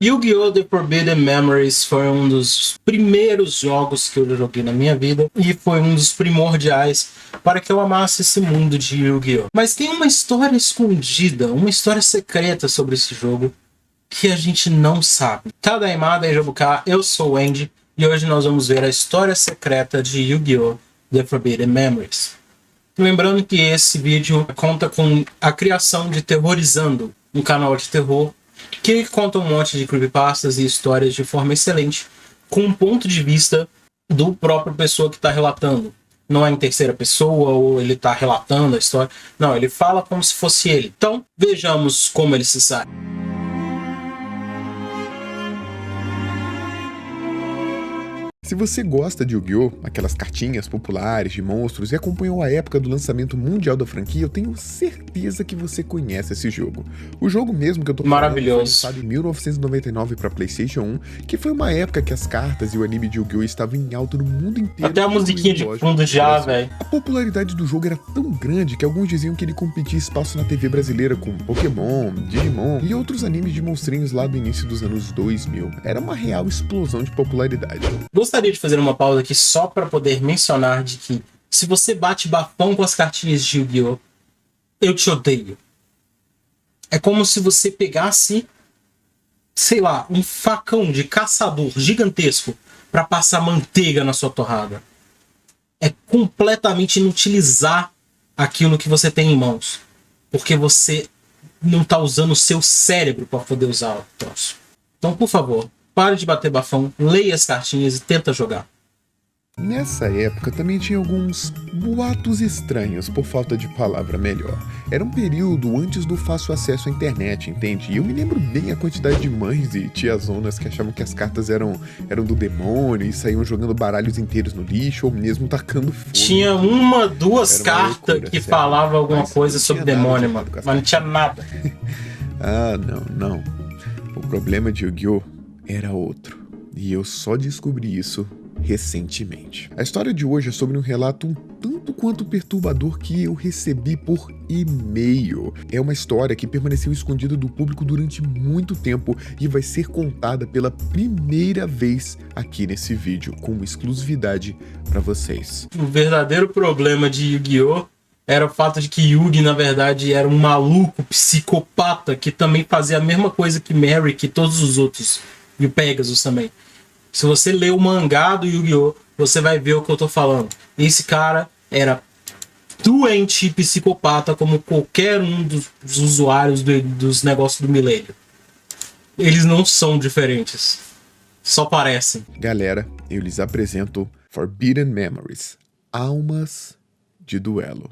Yu-Gi-Oh! The Forbidden Memories foi um dos primeiros jogos que eu joguei na minha vida e foi um dos primordiais para que eu amasse esse mundo de Yu-Gi-Oh! Mas tem uma história escondida, uma história secreta sobre esse jogo que a gente não sabe. Tadaimada e Jabuká, eu sou o Andy e hoje nós vamos ver a história secreta de Yu-Gi-Oh! The Forbidden Memories. Lembrando que esse vídeo conta com a criação de Terrorizando, um canal de terror que conta um monte de creepypastas e histórias de forma excelente, com um ponto de vista do próprio pessoa que está relatando. Não é em terceira pessoa ou ele está relatando a história. Não, ele fala como se fosse ele. Então, vejamos como ele se sai. Se você gosta de Yu-Gi-Oh!, aquelas cartinhas populares de monstros e acompanhou a época do lançamento mundial da franquia, eu tenho certeza que você conhece esse jogo. O jogo mesmo que eu tô falando foi lançado em 1999 para PlayStation 1, que foi uma época que as cartas e o anime de Yu-Gi-Oh! Estavam em alta no mundo inteiro. Até a musiquinha de fundo já, velho. A popularidade do jogo era tão grande que alguns diziam que ele competia espaço na TV brasileira com Pokémon, Digimon e outros animes de monstrinhos lá do início dos anos 2000. Era uma real explosão de popularidade. Gostaria de fazer uma pausa aqui só para poder mencionar de que se você bate bafão com as cartinhas de Yu-Gi-Oh! Eu te odeio. É como se você pegasse, sei lá, um facão de caçador gigantesco para passar manteiga na sua torrada. É completamente inutilizar aquilo que você tem em mãos, porque você não tá usando o seu cérebro para poder usar o troço. Então, por favor, pare de bater bafão, leia as cartinhas e tenta jogar. Nessa época também tinha alguns boatos estranhos, por falta de palavra melhor. Era um período antes do fácil acesso à internet, entende? E eu me lembro bem a quantidade de mães e tiazonas que achavam que as cartas eram do demônio e saíam jogando baralhos inteiros no lixo ou mesmo tacando fogo. Tinha uma, duas cartas que falavam alguma coisa sobre demônio, mano. Mas não tinha nada. Ah, não. O problema de Yu-Gi-Oh! Era outro. E eu só descobri isso recentemente. A história de hoje é sobre um relato um tanto quanto perturbador que eu recebi por e-mail. É uma história que permaneceu escondida do público durante muito tempo e vai ser contada pela primeira vez aqui nesse vídeo, com exclusividade para vocês. O verdadeiro problema de Yu-Gi-Oh! Era o fato de que Yugi, na verdade, era um maluco, psicopata, que também fazia a mesma coisa que Mary, que todos os outros. E o Pegasus também. Se você ler o mangá do Yu-Gi-Oh!, você vai ver o que eu tô falando. Esse cara era doente e psicopata como qualquer um dos usuários dos negócios do milênio. Eles não são diferentes. Só parecem. Galera, eu lhes apresento Forbidden Memories. Almas de Duelo.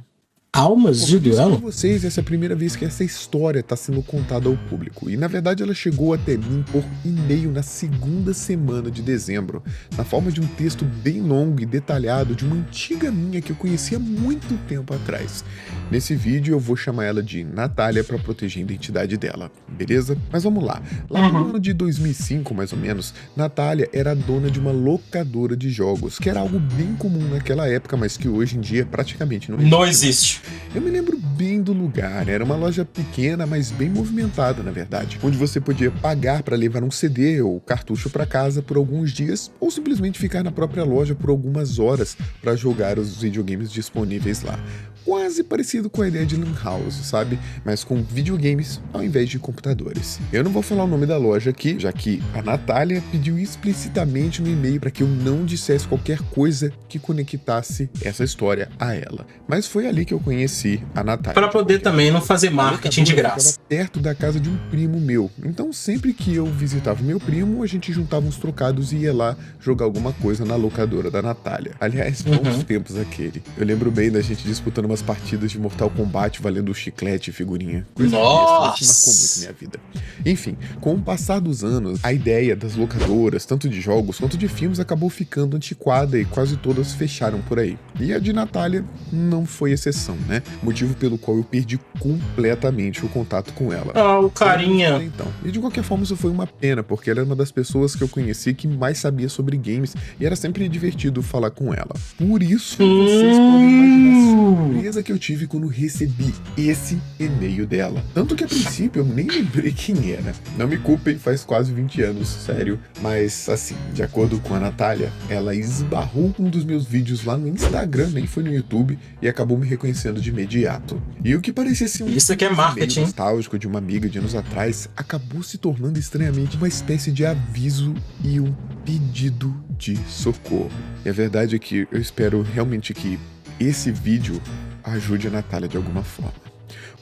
Almas de Duelo? Para vocês, essa é a primeira vez que essa história está sendo contada ao público. E na verdade ela chegou até mim por e-mail na segunda semana de dezembro, na forma de um texto bem longo e detalhado de uma antiga minha que eu conhecia muito tempo atrás. Nesse vídeo eu vou chamar ela de Natália para proteger a identidade dela, beleza? Mas vamos lá. Lá no ano de 2005, mais ou menos, Natália era a dona de uma locadora de jogos, que era algo bem comum naquela época, mas que hoje em dia praticamente não existe. Não existe. Eu me lembro bem do lugar, era uma loja pequena, mas bem movimentada, na verdade, onde você podia pagar para levar um CD ou cartucho para casa por alguns dias, ou simplesmente ficar na própria loja por algumas horas para jogar os videogames disponíveis lá. Quase parecido com a ideia de Lan House, sabe? Mas com videogames ao invés de computadores. Eu não vou falar o nome da loja aqui, já que a Natália pediu explicitamente no e-mail para que eu não dissesse qualquer coisa que conectasse essa história a ela. Mas foi ali que eu conheci a Natália. Para poder também não fazer marketing de graça. Ficava perto da casa de um primo meu. Então sempre que eu visitava meu primo, a gente juntava uns trocados e ia lá jogar alguma coisa na locadora da Natália. Aliás, bons tempos aquele. Eu lembro bem da gente disputando umas partidas de Mortal Kombat valendo chiclete e figurinha. Coisa Nossa! que marcou muito minha vida. Enfim, com o passar dos anos, a ideia das locadoras, tanto de jogos quanto de filmes, acabou ficando antiquada e quase todas fecharam por aí. E a de Natália não foi exceção, né? Motivo pelo qual eu perdi completamente o contato com ela. Ah, o carinha. Então, e de qualquer forma isso foi uma pena, porque ela era uma das pessoas que eu conheci que mais sabia sobre games e era sempre divertido falar com ela. Por isso, vocês podem imaginar surpresa que eu tive quando recebi esse e-mail dela. Tanto que a princípio eu nem lembrei quem era. Não me culpem, faz quase 20 anos, sério. Mas assim, de acordo com a Natália, ela esbarrou um dos meus vídeos lá no Instagram, nem foi no YouTube, e acabou me reconhecendo de imediato. E o que parecia ser um Isso aqui é marketing. nostálgico de uma amiga de anos atrás, acabou se tornando estranhamente uma espécie de aviso e um pedido de socorro. E a verdade é que eu espero realmente que esse vídeo ajude a Natália de alguma forma.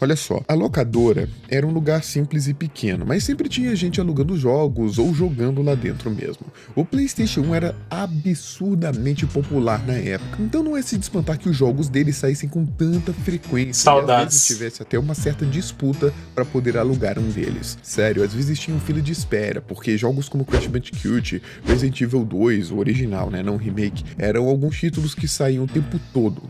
Olha só, a locadora era um lugar simples e pequeno, mas sempre tinha gente alugando jogos ou jogando lá dentro mesmo. O PlayStation 1 era absurdamente popular na época, então não é se de espantar que os jogos dele saíssem com tanta frequência. Saudades. E às vezes tivesse até uma certa disputa para poder alugar um deles. Sério, às vezes tinha um fila de espera, porque jogos como Crash Bandicoot, Resident Evil 2, o original, né, não o remake, eram alguns títulos que saíam o tempo todo.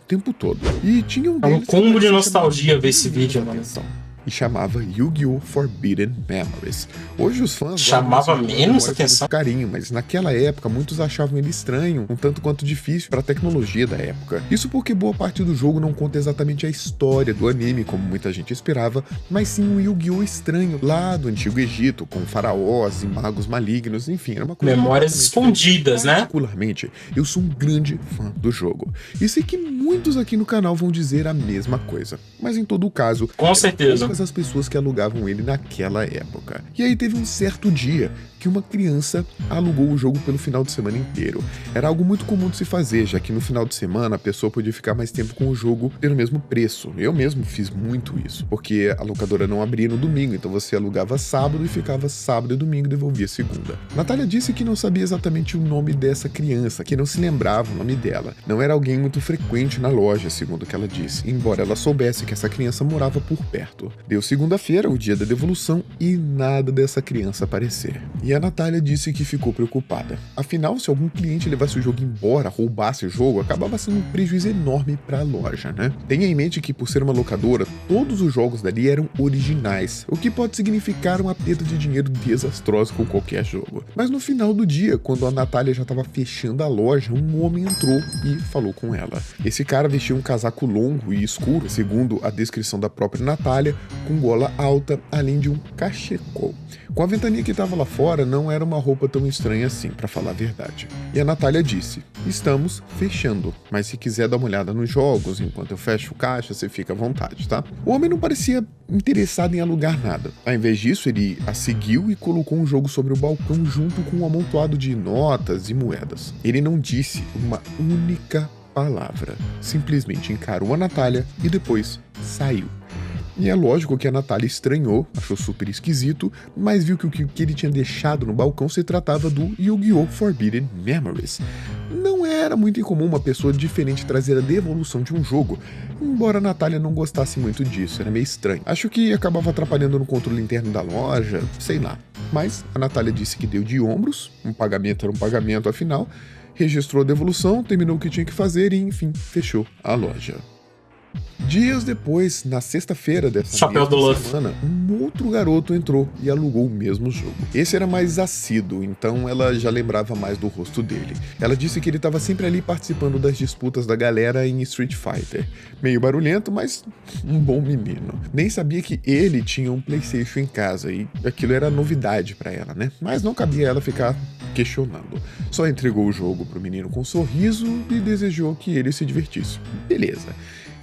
E tinha um É um deles que combo de parecia nostalgia chamar ver esse vídeo, mano. atenção. E chamava Yu-Gi-Oh! Forbidden Memories. Hoje os fãs Chamava guardam esse menos jogo com atenção? muito carinho, mas naquela época muitos achavam ele estranho, um tanto quanto difícil para a tecnologia da época. Isso porque boa parte do jogo não conta exatamente a história do anime, como muita gente esperava, mas sim um Yu-Gi-Oh! Estranho, lá do Antigo Egito, com faraós e magos malignos, enfim, era uma coisa Memórias completamente escondidas, diferente. né? Particularmente, eu sou um grande fã do jogo. E sei que muitos aqui no canal vão dizer a mesma coisa. Mas em todo caso, Com certeza. poucas as pessoas que alugavam ele naquela época. E aí teve um certo dia que uma criança alugou o jogo pelo final de semana inteiro. Era algo muito comum de se fazer, já que no final de semana a pessoa podia ficar mais tempo com o jogo pelo mesmo preço. Eu mesmo fiz muito isso, porque a locadora não abria no domingo, então você alugava sábado e ficava sábado e domingo e devolvia segunda. Natália disse que não sabia exatamente o nome dessa criança, que não se lembrava o nome dela. Não era alguém muito frequente na loja, segundo o que ela disse, embora ela soubesse que essa criança morava por perto. Deu segunda-feira, o dia da devolução, e nada dessa criança aparecer. E a Natália disse que ficou preocupada. Afinal, se algum cliente levasse o jogo embora, roubasse o jogo, acabava sendo um prejuízo enorme para a loja, né? Tenha em mente que, por ser uma locadora, todos os jogos dali eram originais, o que pode significar uma perda de dinheiro desastrosa com qualquer jogo. Mas no final do dia, quando a Natália já estava fechando a loja, um homem entrou e falou com ela. Esse cara vestia um casaco longo e escuro, segundo a descrição da própria Natália, com gola alta, além de um cachecol. Com a ventania que estava lá fora, não era uma roupa tão estranha assim, pra falar a verdade. E a Natália disse: estamos fechando, mas se quiser dar uma olhada nos jogos enquanto eu fecho o caixa, você fica à vontade, tá? O homem não parecia interessado em alugar nada. Ao invés disso, ele a seguiu e colocou um jogo sobre o balcão junto com um amontoado de notas e moedas. Ele não disse uma única palavra, simplesmente encarou a Natália e depois saiu. E é lógico que a Natália estranhou, achou super esquisito, mas viu que o que ele tinha deixado no balcão se tratava do Yu-Gi-Oh! Forbidden Memories. Não era muito incomum uma pessoa diferente trazer a devolução de um jogo, embora a Natália não gostasse muito disso, era meio estranho. Acho que acabava atrapalhando no controle interno da loja, sei lá. Mas a Natália disse que deu de ombros, um pagamento era um pagamento afinal, registrou a devolução, terminou o que tinha que fazer e, enfim, fechou a loja. Dias depois, na sexta-feira dessa mesma semana, um outro garoto entrou e alugou o mesmo jogo. Esse era mais assíduo, então ela já lembrava mais do rosto dele. Ela disse que ele estava sempre ali participando das disputas da galera em Street Fighter. Meio barulhento, mas um bom menino. Nem sabia que ele tinha um PlayStation em casa e aquilo era novidade pra ela, né? Mas não cabia ela ficar questionando. Só entregou o jogo pro menino com um sorriso e desejou que ele se divertisse. Beleza.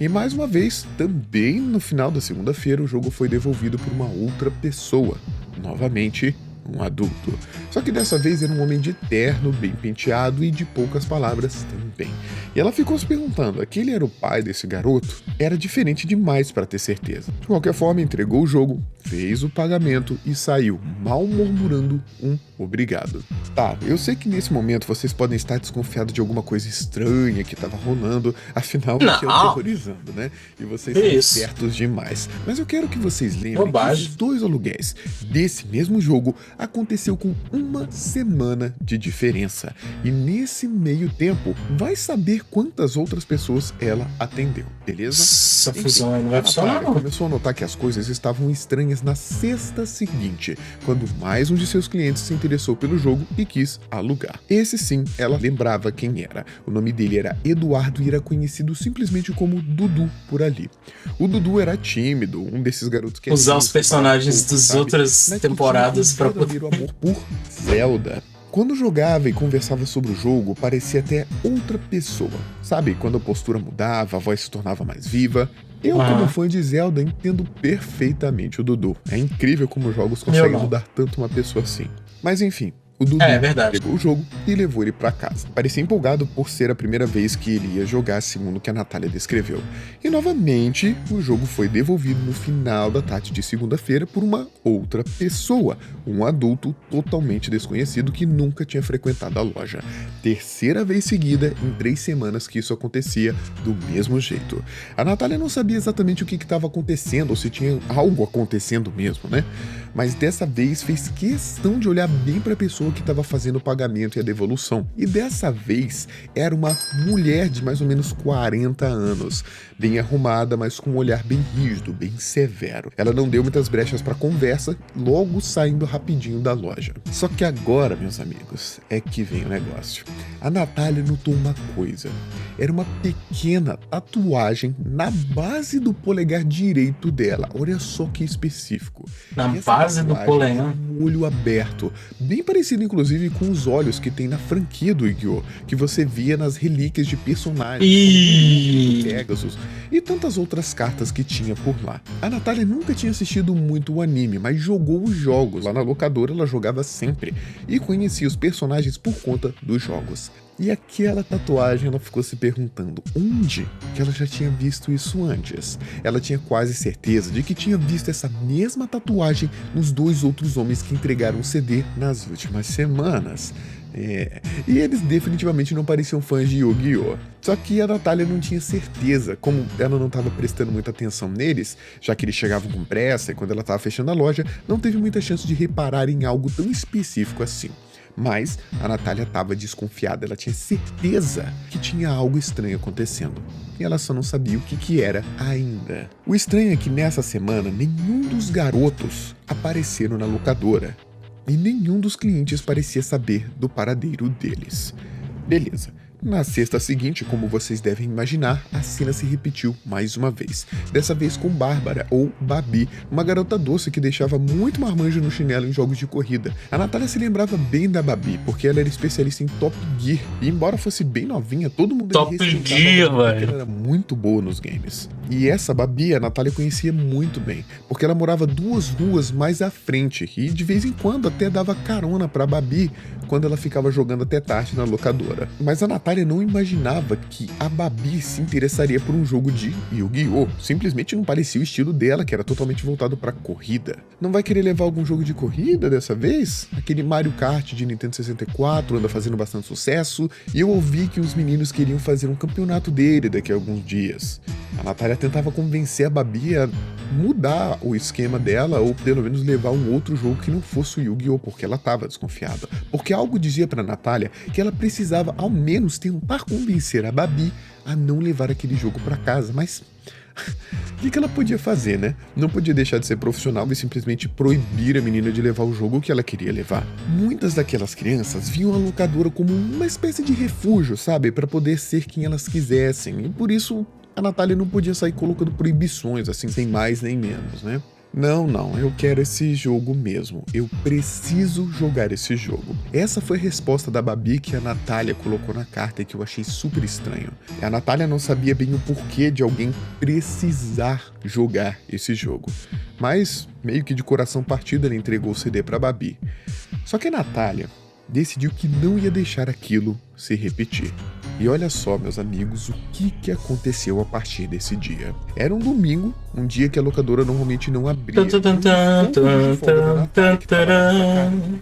E mais uma vez, também no final da segunda-feira, o jogo foi devolvido por uma outra pessoa. Novamente, um adulto. Só que dessa vez era um homem de terno, bem penteado e de poucas palavras também. E ela ficou se perguntando, aquele era o pai desse garoto? Era diferente demais para ter certeza. De qualquer forma, entregou o jogo, fez o pagamento e saiu, mal murmurando um obrigado. Tá, eu sei que nesse momento vocês podem estar desconfiados de alguma coisa estranha que estava rolando, afinal eu tô terrorizando, né? E vocês são certos demais. Mas eu quero que vocês lembrem que os dois aluguéis desse mesmo jogo aconteceu com uma semana de diferença. E nesse meio tempo, vai saber quantas outras pessoas ela atendeu, beleza? Essa fusão aí não vai funcionar, não. Começou a notar que as coisas estavam estranhas na sexta seguinte, quando mais um de seus clientes se interessou pelo jogo e e quis alugar. Esse sim, ela lembrava quem era. O nome dele era Eduardo e era conhecido simplesmente como Dudu por ali. O Dudu era tímido, um desses garotos que... Usar os personagens das outras temporadas para poder... o amor por Zelda. Quando jogava e conversava sobre o jogo, parecia até outra pessoa. Sabe, quando a postura mudava, a voz se tornava mais viva. Eu, como fã de Zelda, entendo perfeitamente o Dudu. É incrível como os jogos conseguem mudar tanto uma pessoa assim. Mas enfim, o Dudu pegou o jogo e levou ele pra casa. Parecia empolgado por ser a primeira vez que ele ia jogar, segundo o que a Natália descreveu. E novamente, o jogo foi devolvido no final da tarde de segunda-feira por uma outra pessoa, um adulto totalmente desconhecido que nunca tinha frequentado a loja. Terceira vez seguida em 3 semanas que isso acontecia do mesmo jeito. A Natália não sabia exatamente o que estava acontecendo ou se tinha algo acontecendo mesmo, né? Mas dessa vez fez questão de olhar bem para a pessoa que estava fazendo o pagamento e a devolução. E dessa vez era uma mulher de mais ou menos 40 anos, bem arrumada, mas com um olhar bem rígido, bem severo. Ela não deu muitas brechas para conversa, logo saindo rapidinho da loja. Só que agora, meus amigos, é que vem o negócio. A Natália notou uma coisa. Era uma pequena tatuagem na base do polegar direito dela. Olha só que específico. Na base do polegar? Um olho aberto. Bem parecido, inclusive, com os olhos que tem na franquia do Yu-Gi-Oh! Que você via nas relíquias de personagens. Como Pegasus e tantas outras cartas que tinha por lá. A Natália nunca tinha assistido muito o anime, mas jogou os jogos. Lá na locadora ela jogava sempre. E conhecia os personagens por conta dos jogos. E aquela tatuagem, ela ficou se perguntando onde que ela já tinha visto isso antes. Ela tinha quase certeza de que tinha visto essa mesma tatuagem nos 2 outros homens que entregaram o CD nas últimas semanas. E eles definitivamente não pareciam fãs de Yu-Gi-Oh! Só que a Natália não tinha certeza, como ela não estava prestando muita atenção neles, já que eles chegavam com pressa e quando ela estava fechando a loja, não teve muita chance de reparar em algo tão específico assim. Mas a Natália estava desconfiada, ela tinha certeza que tinha algo estranho acontecendo. E ela só não sabia o que era ainda. O estranho é que nessa semana nenhum dos garotos apareceram na locadora. E nenhum dos clientes parecia saber do paradeiro deles. Beleza. Na sexta seguinte, como vocês devem imaginar, a cena se repetiu mais uma vez. Dessa vez com Bárbara, ou Babi, uma garota doce que deixava muito marmanjo no chinelo em jogos de corrida. A Natália se lembrava bem da Babi, porque ela era especialista em Top Gear. E embora fosse bem novinha, todo mundo Top Gear, velho. Ela era muito boa nos games. E essa Babi, a Natália conhecia muito bem, porque ela morava 2 ruas mais à frente e de vez em quando até dava carona pra Babi quando ela ficava jogando até tarde na locadora. Mas a Natália não imaginava que a Babi se interessaria por um jogo de Yu-Gi-Oh! Simplesmente não parecia o estilo dela, que era totalmente voltado pra corrida. Não vai querer levar algum jogo de corrida dessa vez? Aquele Mario Kart de Nintendo 64 anda fazendo bastante sucesso, e eu ouvi que os meninos queriam fazer um campeonato dele daqui a alguns dias. A Natália tentava convencer a Babi a mudar o esquema dela, ou pelo menos levar um outro jogo que não fosse o Yu-Gi-Oh! Porque ela estava desconfiada. Porque algo dizia pra Natália que ela precisava ao menos tentar convencer a Babi a não levar aquele jogo pra casa, mas o que ela podia fazer, né? Não podia deixar de ser profissional e simplesmente proibir a menina de levar o jogo que ela queria levar. Muitas daquelas crianças viam a locadora como uma espécie de refúgio, sabe? Pra poder ser quem elas quisessem, e por isso a Natália não podia sair colocando proibições, assim, sem mais nem menos, né? Não, eu quero esse jogo mesmo. Eu preciso jogar esse jogo. Essa foi a resposta da Babi que a Natália colocou na carta e que eu achei super estranho. A Natália não sabia bem o porquê de alguém precisar jogar esse jogo. Mas, meio que de coração partido, ela entregou o CD pra Babi. Só que a Natália decidiu que não ia deixar aquilo se repetir. E olha só, meus amigos, o que aconteceu a partir desse dia. Era um domingo, um dia que a locadora normalmente não abria.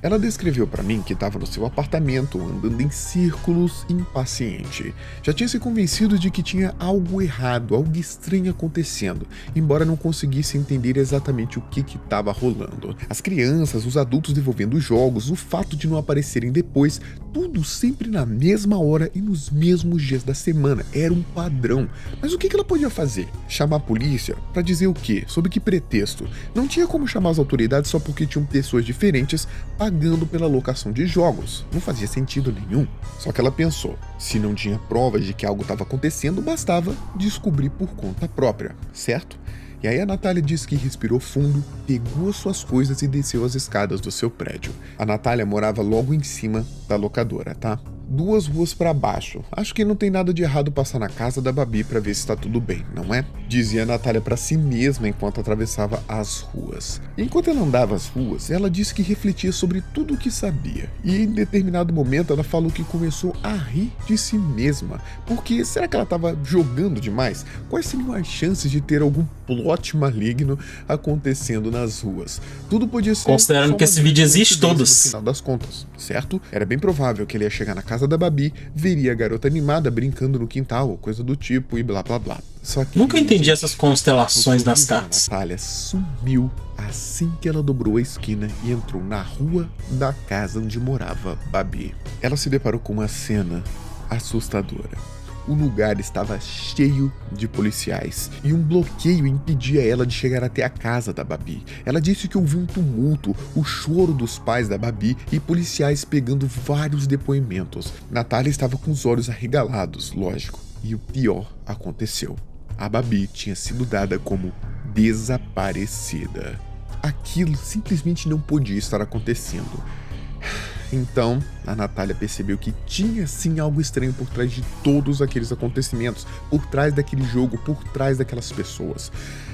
Ela descreveu pra mim que estava no seu apartamento, andando em círculos, impaciente. Já tinha se convencido de que tinha algo errado, algo estranho acontecendo, embora não conseguisse entender exatamente o que estava rolando. As crianças, os adultos devolvendo os jogos, o fato de não aparecerem depois, tudo sempre na mesma hora e nos mesmos dias da semana. Era um padrão. Mas o que ela podia fazer? Chamar a polícia? Pra Pra dizer o quê? Sob que pretexto? Não tinha como chamar as autoridades só porque tinham pessoas diferentes pagando pela locação de jogos. Não fazia sentido nenhum. Só que ela pensou, se não tinha provas de que algo estava acontecendo, bastava descobrir por conta própria, certo? E aí a Natália disse que respirou fundo, pegou suas coisas e desceu as escadas do seu prédio. A Natália morava logo em cima da locadora, tá? 2 ruas pra baixo. Acho que não tem nada de errado passar na casa da Babi pra ver se tá tudo bem, não é? Dizia a Natália pra si mesma enquanto atravessava as ruas. Enquanto ela andava as ruas, ela disse que refletia sobre tudo o que sabia. E em determinado momento ela falou que começou a rir de si mesma. Porque será que ela tava jogando demais? Quais seriam as chances de ter algum plot maligno acontecendo nas ruas? Tudo podia ser... Considerando que esse vídeo existe todos. No final das contas, certo? Era bem provável que ele ia chegar na casa da Babi, veria a garota animada brincando no quintal ou coisa do tipo e blá blá blá. Só que nunca entendi essas constelações nas a cartas. Natália sumiu assim que ela dobrou a esquina e entrou na rua da casa onde morava Babi. Ela se deparou com uma cena assustadora. O lugar estava cheio de policiais e um bloqueio impedia ela de chegar até a casa da Babi. Ela disse que ouviu um tumulto, o choro dos pais da Babi e policiais pegando vários depoimentos. Natália estava com os olhos arregalados, lógico. E o pior aconteceu. A Babi tinha sido dada como desaparecida. Aquilo simplesmente não podia estar acontecendo. Então, a Natália percebeu que tinha sim algo estranho por trás de todos aqueles acontecimentos, por trás daquele jogo, por trás daquelas pessoas.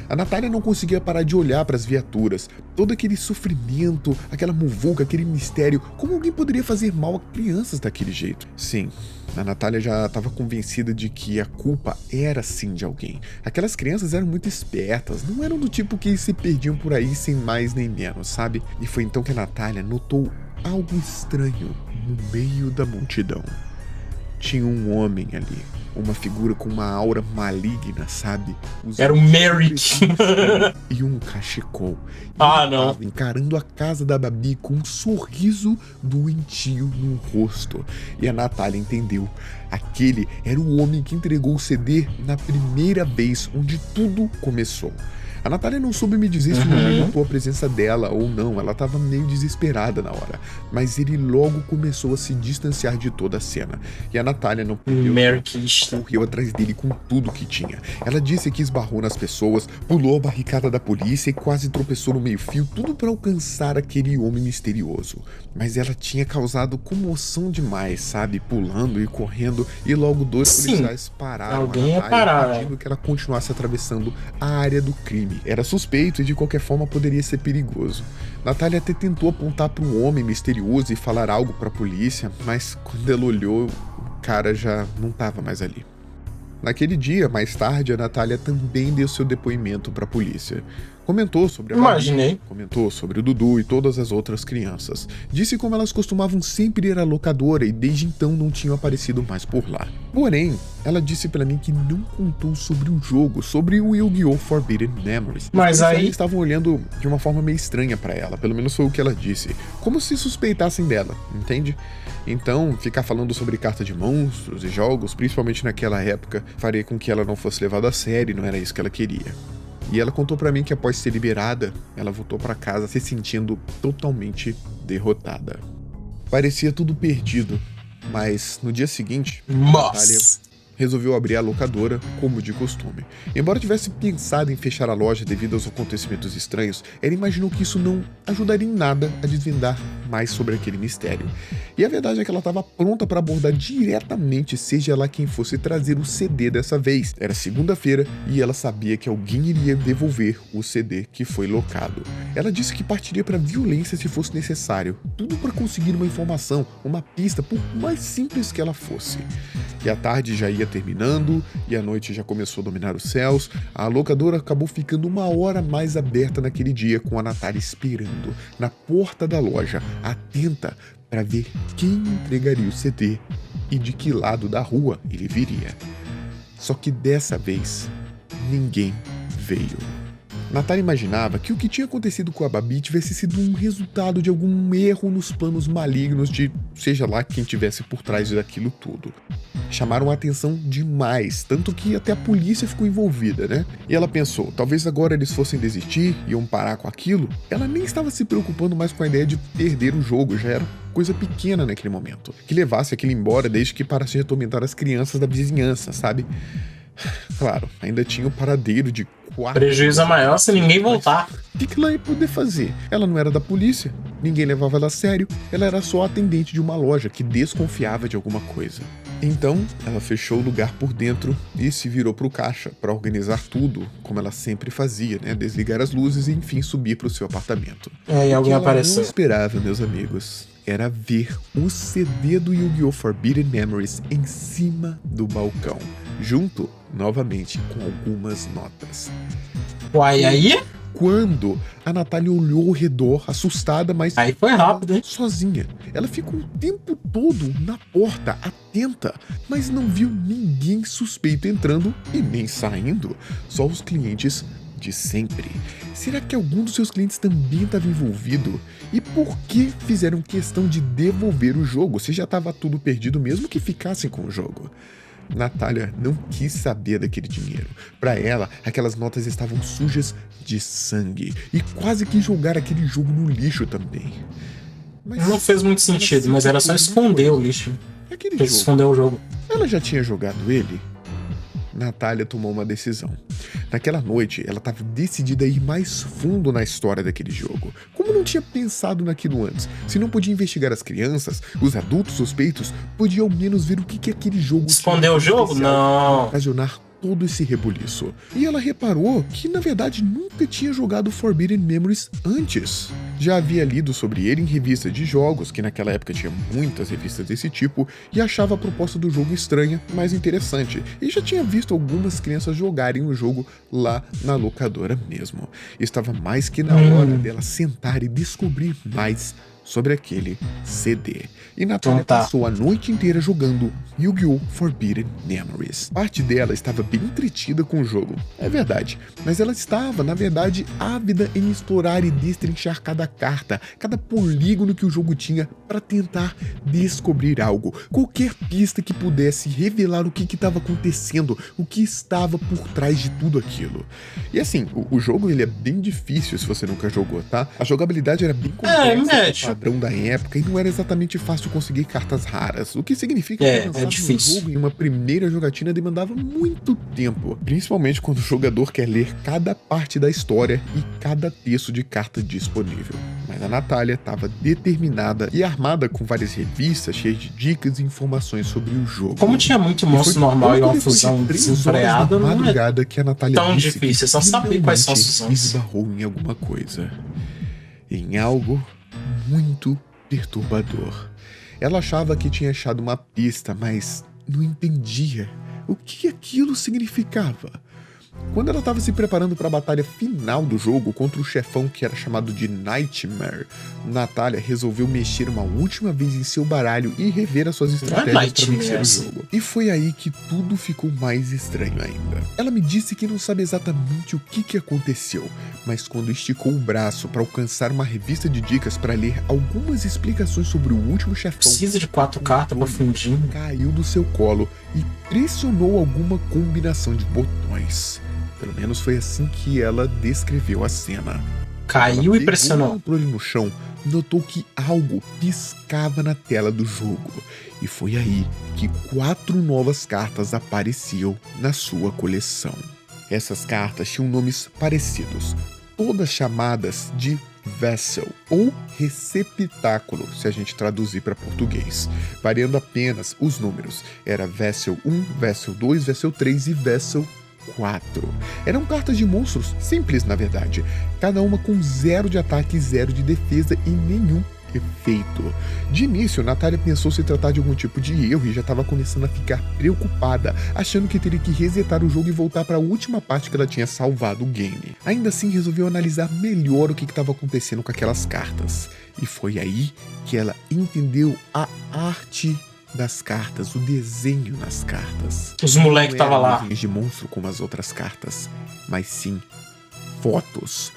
A Natália não conseguia parar de olhar para as viaturas, todo aquele sofrimento, aquela muvuca, aquele mistério. Como alguém poderia fazer mal a crianças daquele jeito? Sim, a Natália já estava convencida de que a culpa era sim de alguém. Aquelas crianças eram muito espertas, não eram do tipo que se perdiam por aí sem mais nem menos, sabe? E foi então que a Natália notou algo estranho no meio da multidão. Tinha um homem ali, uma figura com uma aura maligna, sabe? Era o Merrick. E um cachecol. Ah, não. Tava encarando a casa da Babi com um sorriso doentio no rosto. E a Natália entendeu. Aquele era o homem que entregou o CD na primeira vez onde tudo começou. A Natália não soube me dizer se o homem notou a presença dela ou não, ela estava meio desesperada na hora. Mas ele logo começou a se distanciar de toda a cena. E a Natália não perdeu tempo, correu atrás dele com tudo que tinha. Ela disse que esbarrou nas pessoas, pulou a barricada da polícia e quase tropeçou no meio-fio, tudo para alcançar aquele homem misterioso. Mas ela tinha causado comoção demais, sabe? Pulando e correndo, e logo 2 policiais pararam alguém a Natália, ia pedindo que ela continuasse atravessando a área do crime. Era suspeito e de qualquer forma poderia ser perigoso. Natália até tentou apontar para um homem misterioso e falar algo para a polícia, mas quando ela olhou, o cara já não estava mais ali. Naquele dia, mais tarde, a Natália também deu seu depoimento para a polícia. Comentou sobre a Babi, comentou sobre o Dudu e todas as outras crianças. Disse como elas costumavam sempre ir à locadora e desde então não tinham aparecido mais por lá. Porém, ela disse pra mim que não contou sobre o jogo, sobre o Yu-Gi-Oh! Forbidden Memories. Mas aí eles estavam olhando de uma forma meio estranha pra ela, pelo menos foi o que ela disse. Como se suspeitassem dela, entende? Então, ficar falando sobre carta de monstros e jogos, principalmente naquela época, faria com que ela não fosse levada a sério e não era isso que ela queria. E ela contou pra mim que após ser liberada, ela voltou pra casa se sentindo totalmente derrotada. Parecia tudo perdido, mas no dia seguinte, Natália resolveu abrir a locadora como de costume. Embora tivesse pensado em fechar a loja devido aos acontecimentos estranhos, ela imaginou que isso não ajudaria em nada a desvendar mais sobre aquele mistério. E a verdade é que ela estava pronta para abordar diretamente, seja lá quem fosse trazer o CD dessa vez. Era segunda-feira e ela sabia que alguém iria devolver o CD que foi locado. Ela disse que partiria para violência se fosse necessário, tudo para conseguir uma informação, uma pista, por mais simples que ela fosse. E a tarde já ia terminando e a noite já começou a dominar os céus. A locadora acabou ficando 1 hora mais aberta naquele dia, com a Natália esperando na porta da loja, atenta para ver quem entregaria o CD e de que lado da rua ele viria. Só que dessa vez, ninguém veio. Natália imaginava que o que tinha acontecido com a Babi tivesse sido um resultado de algum erro nos planos malignos de seja lá quem tivesse por trás daquilo tudo. chamaram a atenção demais, tanto que até a polícia ficou envolvida, né? E ela pensou, talvez agora eles fossem desistir, iam parar com aquilo. Ela nem estava se preocupando mais com a ideia de perder o jogo, já era coisa pequena naquele momento. Que levasse aquilo embora desde que parasse de atormentar as crianças da vizinhança, sabe? Claro, ainda tinha o paradeiro de 4... Prejuízo maior se ninguém voltar. O que ela ia poder fazer? Ela não era da polícia, ninguém levava ela a sério, ela era só atendente de uma loja que desconfiava de alguma coisa. Então, ela fechou o lugar por dentro e se virou pro caixa para organizar tudo, como ela sempre fazia, né? Desligar as luzes e enfim subir pro seu apartamento. E alguém apareceu. O que ela não esperava, meus amigos, era ver o CD do Yu-Gi-Oh! Forbidden Memories em cima do balcão, junto, novamente, com algumas notas. Uai, aí? Quando a Natália olhou ao redor, assustada, mas... Aí foi rápido, hein? Sozinha. Ela ficou o tempo todo na porta, atenta, mas não viu ninguém suspeito entrando e nem saindo. Só os clientes de sempre. Será que algum dos seus clientes também estava envolvido? E por que fizeram questão de devolver o jogo, se já estava tudo perdido mesmo que ficassem com o jogo? Natália não quis saber daquele dinheiro. Para ela, aquelas notas estavam sujas de sangue e quase que jogar aquele jogo no lixo também. Mas não fez muito sentido, mas era só esconder o lixo. Aquele jogo. Esconder o jogo. Ela já tinha jogado ele? Natália tomou uma decisão. Naquela noite, ela estava decidida a ir mais fundo na história daquele jogo. Como não tinha pensado naquilo antes, se não podia investigar as crianças, os adultos suspeitos, podia ao menos ver o que aquele jogo Esconder o jogo? Não. Ocasionar todo esse rebuliço. E ela reparou que, na verdade, nunca tinha jogado Forbidden Memories antes. Já havia lido sobre ele em revistas de jogos, que naquela época tinha muitas revistas desse tipo, e achava a proposta do jogo estranha, mas interessante. E já tinha visto algumas crianças jogarem o jogo lá na locadora mesmo. Estava mais que na hora dela sentar e descobrir mais sobre aquele CD. E Natália passou a noite inteira jogando Yu-Gi-Oh! Forbidden Memories. Parte dela estava bem entretida com o jogo, é verdade, mas ela estava, na verdade, ávida em explorar e destrinchar cada carta, cada polígono que o jogo tinha para tentar descobrir algo, qualquer pista que pudesse revelar o que estava acontecendo, o que estava por trás de tudo aquilo. E assim, o jogo ele é bem difícil se você nunca jogou, tá? A jogabilidade era bem complexa, padrão da época, e não era exatamente fácil conseguir cartas raras, o que significa que avançar no jogo em uma primeira jogatina demandava muito tempo, principalmente quando o jogador quer ler cada parte da história e cada texto de carta disponível. Mas a Natália estava determinada e armada com várias revistas cheias de dicas e informações sobre o jogo. Como tinha muito monstro normal e uma fusão desenfreada, não é que a Natália tão difícil, só saber quais são as fusões. Esbarrou em alguma coisa, em algo muito perturbador. Ela achava que tinha achado uma pista, mas não entendia o que aquilo significava. Quando ela estava se preparando para a batalha final do jogo contra o chefão que era chamado de Nightmare, Natália resolveu mexer uma última vez em seu baralho e rever as suas estratégias para vencer o jogo. E foi aí que tudo ficou mais estranho ainda. Ela me disse que não sabe exatamente o que aconteceu, mas quando esticou o braço para alcançar uma revista de dicas para ler algumas explicações sobre o último chefão, precisa de 4 cartas para fundir. Caiu do seu colo e pressionou alguma combinação de botões. Pelo menos foi assim que ela descreveu a cena. Caiu e pressionou. O controle no chão, notou que algo piscava na tela do jogo. E foi aí que 4 novas cartas apareciam na sua coleção. Essas cartas tinham nomes parecidos, todas chamadas de Vessel, ou receptáculo, se a gente traduzir para português, variando apenas os números. Era Vessel 1, Vessel 2, Vessel 3 e Vessel 4. Eram cartas de monstros simples, na verdade, cada uma com 0 de ataque e 0 de defesa e nenhum efeito. De início, Natália pensou se tratar de algum tipo de erro e já estava começando a ficar preocupada, achando que teria que resetar o jogo e voltar para a última parte que ela tinha salvado o game. Ainda assim, resolveu analisar melhor o que estava acontecendo com aquelas cartas. E foi aí que ela entendeu a arte das cartas, o desenho nas cartas. Os moleques estavam lá. Não de monstro como as outras cartas, mas sim fotos.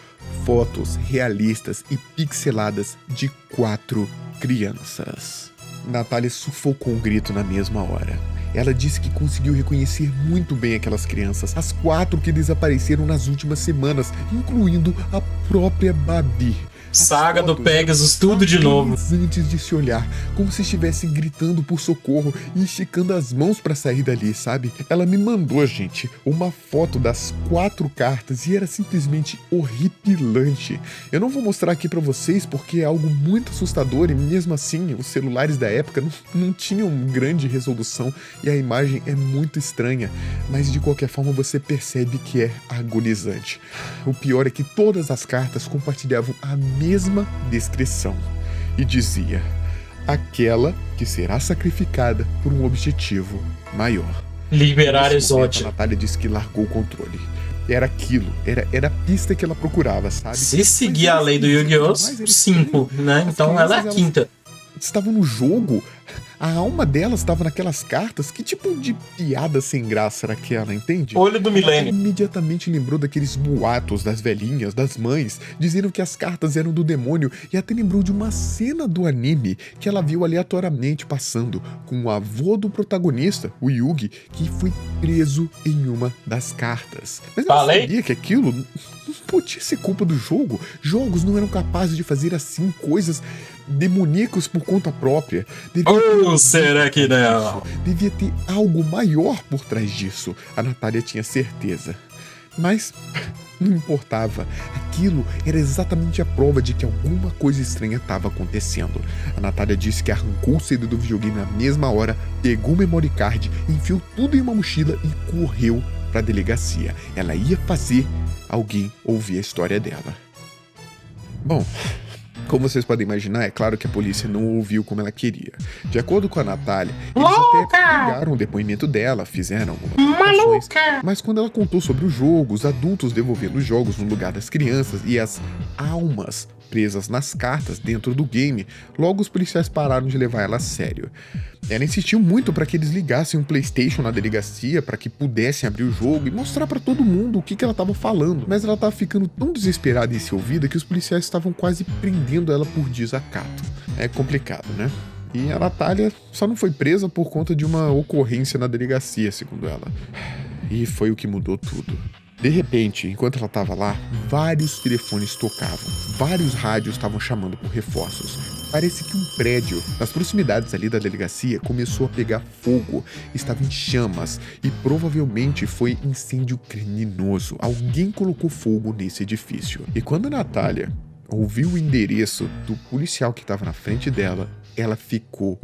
Fotos realistas e pixeladas de 4 crianças. Natália sufocou um grito na mesma hora. Ela disse que conseguiu reconhecer muito bem aquelas crianças, as 4 que desapareceram nas últimas semanas, incluindo a própria Babi. Saga do Pegasus, tudo de novo. Antes de se olhar, como se estivessem gritando por socorro e esticando as mãos pra sair dali, sabe? Ela me mandou, gente, uma foto das 4 cartas e era simplesmente horripilante. Eu não vou mostrar aqui pra vocês porque é algo muito assustador e mesmo assim os celulares da época não tinham grande resolução e a imagem é muito estranha, mas de qualquer forma você percebe que é agonizante. O pior é que todas as cartas compartilhavam a mesma descrição e dizia: aquela que será sacrificada por um objetivo maior. Liberar Nesse momento, Exódia. a Natália disse que largou o controle. Era aquilo, era a pista que ela procurava, sabe? Se seguir a lei do Yu-Gi-Oh! 5, né? Então ela é a quinta. Estavam no jogo, a alma delas estava naquelas cartas. Que tipo de piada sem graça era aquela, entende? Olho do milênio. Imediatamente lembrou daqueles boatos das velhinhas, das mães, dizendo que as cartas eram do demônio e até lembrou de uma cena do anime que ela viu aleatoriamente passando com o avô do protagonista, o Yugi, que foi preso em uma das cartas. Mas ela sabia que aquilo não podia ser culpa do jogo. Jogos não eram capazes de fazer assim coisas demoníacas por conta própria. Será que não? Devia ter algo maior por trás disso. A Natália tinha certeza. Mas não importava. Aquilo era exatamente a prova de que alguma coisa estranha estava acontecendo. A Natália disse que arrancou o CD do videogame na mesma hora, pegou o memory card, enfiou tudo em uma mochila e correu para a delegacia. Ela ia fazer alguém ouvir a história dela. Bom, como vocês podem imaginar, é claro que a polícia não ouviu como ela queria. De acordo com a Natália, eles até pegaram o depoimento dela, fizeram algumas anotações, mas quando ela contou sobre o jogo, os adultos devolvendo os jogos no lugar das crianças e as almas presas nas cartas dentro do game, logo os policiais pararam de levar ela a sério. Ela insistiu muito para que eles ligassem um PlayStation na delegacia para que pudessem abrir o jogo e mostrar para todo mundo o que ela estava falando, mas ela estava ficando tão desesperada em ser ouvida que os policiais estavam quase prendendo ela por desacato. É complicado, né? E a Natália só não foi presa por conta de uma ocorrência na delegacia, segundo ela. E foi o que mudou tudo. De repente, enquanto ela estava lá, vários telefones tocavam, vários rádios estavam chamando por reforços. Parece que um prédio, nas proximidades ali da delegacia, começou a pegar fogo, estava em chamas e provavelmente foi incêndio criminoso. Alguém colocou fogo nesse edifício. E quando a Natália ouviu o endereço do policial que estava na frente dela, ela ficou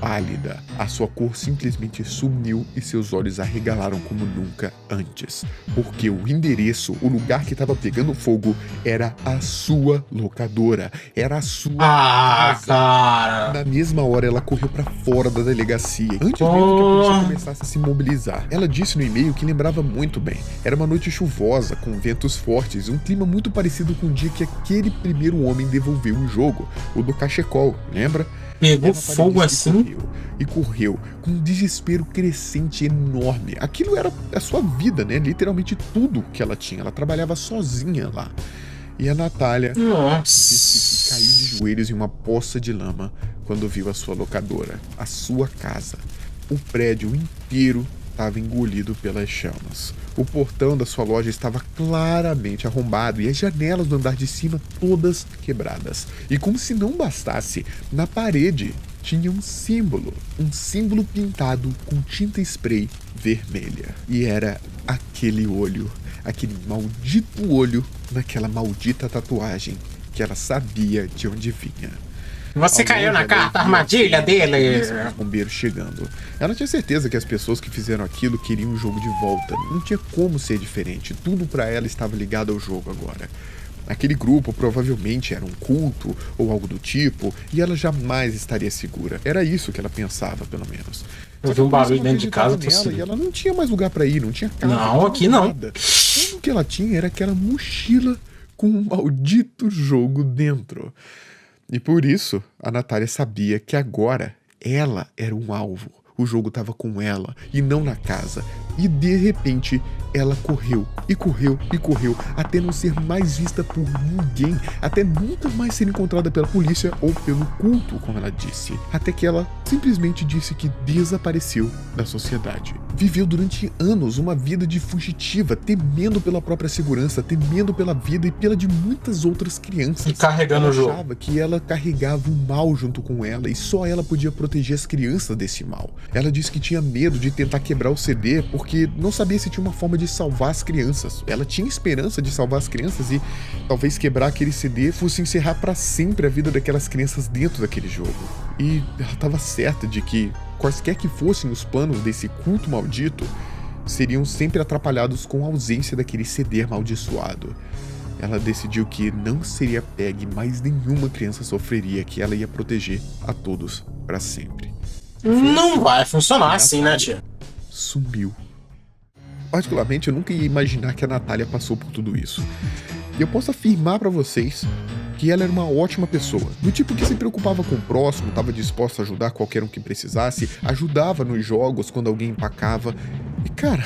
pálida. A sua cor simplesmente sumiu e seus olhos arregalaram como nunca antes. Porque o endereço, o lugar que estava pegando fogo, era a sua locadora. Era a sua casa. Cara. Na mesma hora, ela correu pra fora da delegacia, antes mesmo que a polícia começasse a se mobilizar. Ela disse no e-mail que lembrava muito bem. Era uma noite chuvosa, com ventos fortes, um clima muito parecido com o dia que aquele primeiro homem devolveu o jogo, o do cachecol, lembra? Pegou fogo assim? Correu com um desespero crescente enorme. Aquilo era a sua vida, né? Literalmente tudo que ela tinha. Ela trabalhava sozinha lá. E a Natália disse que caiu de joelhos em uma poça de lama quando viu a sua locadora, a sua casa. O prédio inteiro estava engolido pelas chamas. O portão da sua loja estava claramente arrombado e as janelas do andar de cima todas quebradas. E como se não bastasse, na parede tinha um símbolo pintado com tinta spray vermelha. E era aquele olho, aquele maldito olho naquela maldita tatuagem que ela sabia de onde vinha. Você caiu na carta armadilha deles. Os bombeiros chegando. Ela tinha certeza que as pessoas que fizeram aquilo queriam o jogo de volta. Não tinha como ser diferente. Tudo pra ela estava ligado ao jogo agora. Aquele grupo provavelmente era um culto ou algo do tipo, e ela jamais estaria segura. Era isso que ela pensava, pelo menos. Eu vi um barulho dentro de casa, e ela não tinha mais lugar pra ir, não tinha casa. Não, aqui não. Tudo que ela tinha era aquela mochila com um maldito jogo dentro. E por isso, a Natália sabia que agora ela era um alvo. O jogo estava com ela e não na casa. E de repente, ela correu e correu e correu até não ser mais vista por ninguém, até nunca mais ser encontrada pela polícia ou pelo culto, como ela disse, até que ela simplesmente disse que desapareceu da sociedade. Viveu durante anos uma vida de fugitiva, temendo pela própria segurança, temendo pela vida e pela de muitas outras crianças. E carregando o jogo. Ela achava que ela carregava o mal junto com ela e só ela podia proteger as crianças desse mal. Ela disse que tinha medo de tentar quebrar o CD porque não sabia se tinha uma forma de salvar as crianças. Ela tinha esperança de salvar as crianças e talvez quebrar aquele CD fosse encerrar para sempre a vida daquelas crianças dentro daquele jogo. E ela estava certa de que quaisquer que fossem os planos desse culto maldito seriam sempre atrapalhados com a ausência daquele CD amaldiçoado. Ela decidiu que não seria pegue, mas nenhuma criança sofreria, que ela ia proteger a todos para sempre. Não vai funcionar assim, né, tia? Sumiu. Particularmente, eu nunca ia imaginar que a Natália passou por tudo isso. E eu posso afirmar para vocês que ela era uma ótima pessoa, do tipo que se preocupava com o próximo, estava disposta a ajudar qualquer um que precisasse, ajudava nos jogos quando alguém empacava. E cara,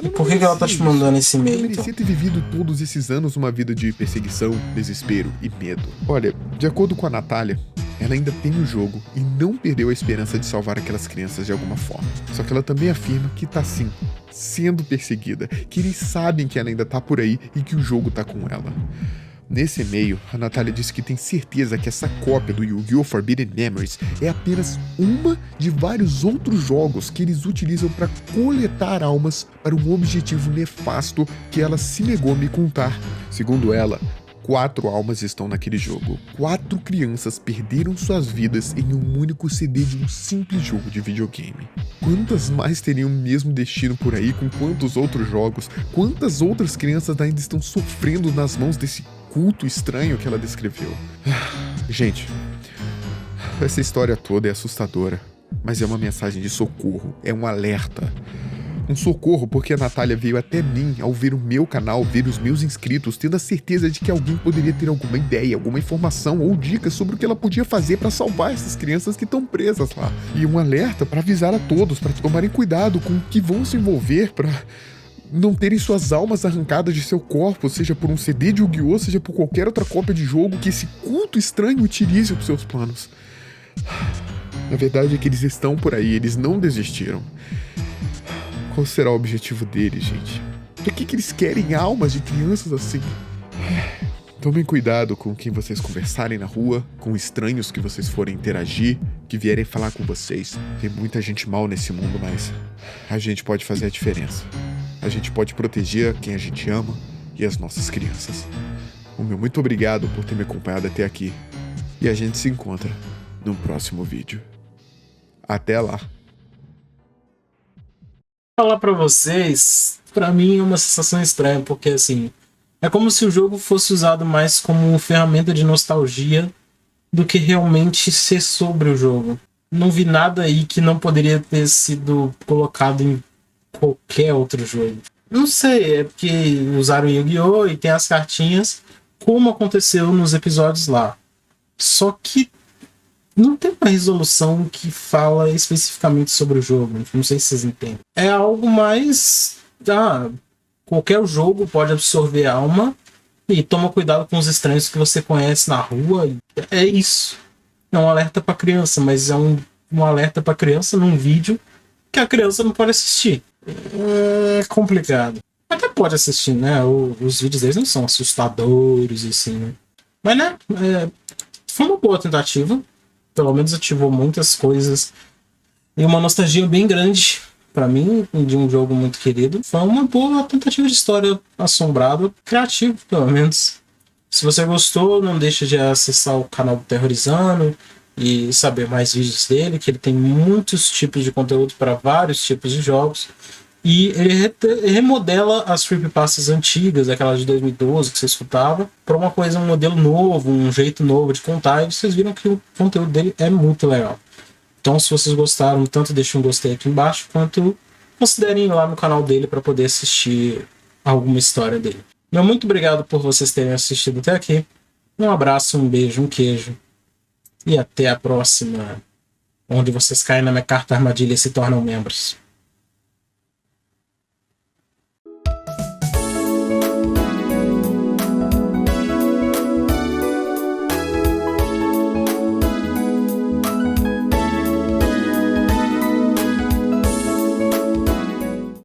E por que ela tá te mandando esse ela e-mail, merecia ter vivido todos esses anos uma vida de perseguição, desespero e medo. Olha, de acordo com a Natália, ela ainda tem o jogo e não perdeu a esperança de salvar aquelas crianças de alguma forma. Só que ela também afirma que tá sim, sendo perseguida, que eles sabem que ela ainda tá por aí e que o jogo tá com ela. Nesse e-mail, a Natália disse que tem certeza que essa cópia do Yu-Gi-Oh! Forbidden Memories é apenas uma de vários outros jogos que eles utilizam para coletar almas para um objetivo nefasto que ela se negou a me contar. Segundo ela, 4 almas estão naquele jogo. 4 crianças perderam suas vidas em um único CD de um simples jogo de videogame. Quantas mais teriam o mesmo destino por aí com quantos outros jogos? Quantas outras crianças ainda estão sofrendo nas mãos desse culto estranho que ela descreveu? Gente, essa história toda é assustadora, mas é uma mensagem de socorro, é um alerta. Um socorro porque a Natália veio até mim ao ver o meu canal, ver os meus inscritos, tendo a certeza de que alguém poderia ter alguma ideia, alguma informação ou dicas sobre o que ela podia fazer para salvar essas crianças que estão presas lá. E um alerta para avisar a todos, para tomarem cuidado com o que vão se envolver, para não terem suas almas arrancadas de seu corpo, seja por um CD de Yu-Gi-Oh!, seja por qualquer outra cópia de jogo que esse culto estranho utilize para seus planos. Na verdade é que eles estão por aí, eles não desistiram. Qual será o objetivo deles, gente? Por que eles querem almas de crianças assim? Tomem cuidado com quem vocês conversarem na rua, com estranhos que vocês forem interagir, que vierem falar com vocês. Tem muita gente mal nesse mundo, mas a gente pode fazer a diferença. A gente pode proteger quem a gente ama e as nossas crianças. O meu muito obrigado por ter me acompanhado até aqui. E a gente se encontra no próximo vídeo. Até lá! Falar pra vocês, pra mim é uma sensação estranha, porque assim, é como se o jogo fosse usado mais como ferramenta de nostalgia do que realmente ser sobre o jogo. Não vi nada aí que não poderia ter sido colocado em qualquer outro jogo. Não sei, é porque usaram Yu-Gi-Oh! E tem as cartinhas, como aconteceu nos episódios lá. Só que não tem uma resolução que fala especificamente sobre o jogo. Não sei se vocês entendem. É algo mais... qualquer jogo pode absorver alma e toma cuidado com os estranhos que você conhece na rua. É isso. É um alerta para criança, mas é um alerta para criança num vídeo que a criança não pode assistir. É complicado. Até pode assistir, né? Os vídeos deles não são assustadores, assim, né? Mas, né? Foi uma boa tentativa. Pelo menos ativou muitas coisas. E uma nostalgia bem grande pra mim, de um jogo muito querido. Foi uma boa tentativa de história assombrada. Criativo, pelo menos. Se você gostou, não deixa de acessar o canal do Terrorizando e saber mais vídeos dele, que ele tem muitos tipos de conteúdo para vários tipos de jogos. E ele remodela as creepypastas antigas, aquelas de 2012 que você escutava, para uma coisa, um modelo novo, um jeito novo de contar, e vocês viram que o conteúdo dele é muito legal. Então, se vocês gostaram, tanto deixem um gostei aqui embaixo, quanto considerem ir lá no canal dele para poder assistir alguma história dele. Meu muito obrigado por vocês terem assistido até aqui. Um abraço, um beijo, um queijo. E até a próxima, onde vocês caem na minha carta armadilha e se tornam membros.